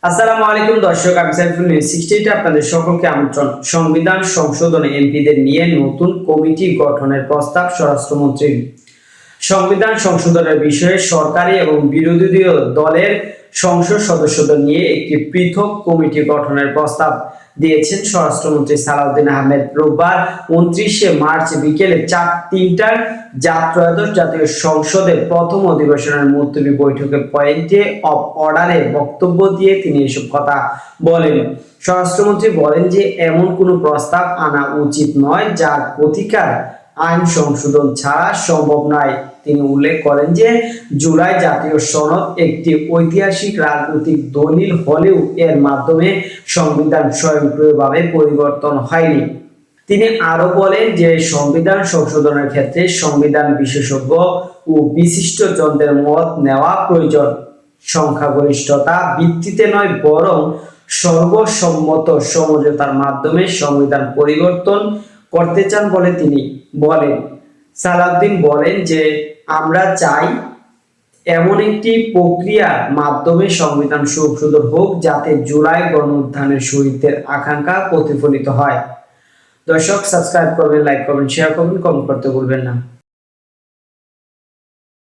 আসসালামু আলাইকুম দর্শক, আমি সাইফুল নিউজ 68 আপনাদের সকলকে আমন্ত্রণ। সংবিধান সংশোধনে এমপিদের নিয়ে নতুন কমিটি গঠনের প্রস্তাব স্বরাষ্ট্রমন্ত্রীর। সংবিধান সংশোধনের বিষয়ে সরকারি এবং বিরোধী দলের সংসদ সদস্যদের নিয়ে একটি পৃথক কমিটি গঠনের প্রস্তাব দিয়েছেন স্বরাষ্ট্রমন্ত্রী সালাউদ্দিন আহমেদ। রোববার 29শে মার্চ বিকেলে 3টার ত্রয়োদশ জাতীয় সংসদের প্রথম অধিবেশনের মুলতবি বৈঠকে পয়েন্টে অফ অর্ডারে বক্তব্য দিয়ে তিনি এসব কথা বলেন। স্বরাষ্ট্রমন্ত্রী বলেন যে এমন কোনো প্রস্তাব আনা উচিত নয় যার প্রতিকার আইন সংশোধন ছাড়া সম্ভব নয়। তিনি উল্লেখ করেন যে জুলাই জাতীয় সনদ একটি ঐতিহাসিক রাজনৈতিক দলিল হলেও এর মাধ্যমে সংবিধান স্বয়ংক্রিয়ভাবে পরিবর্তন হয়নি। তিনি আরো বলেন যে সংবিধান সংশোধনের ক্ষেত্রে সংবিধান বিশেষজ্ঞ ও বিশিষ্টজনদের মত নেওয়া প্রয়োজন। সংখ্যাগরিষ্ঠতা ভিত্তিতে নয়, বরং সর্বসম্মত সমঝোতার মাধ্যমে সংবিধান পরিবর্তন করতে চান বলে তিনি বলেন। সালাউদ্দিন বলেন যে আমরা চাই এমন একটি প্রক্রিয়ার মাধ্যমে সংবিধান সংশোধন হোক যাতে জুলাই গণঅভ্যুত্থানের শহীদদের আকাঙ্ক্ষা প্রতিফলিত হয়। দর্শক, সাবস্ক্রাইব করবেন, লাইক করবেন, শেয়ার করবেন, কমেন্ট করতে ভুলবেন না।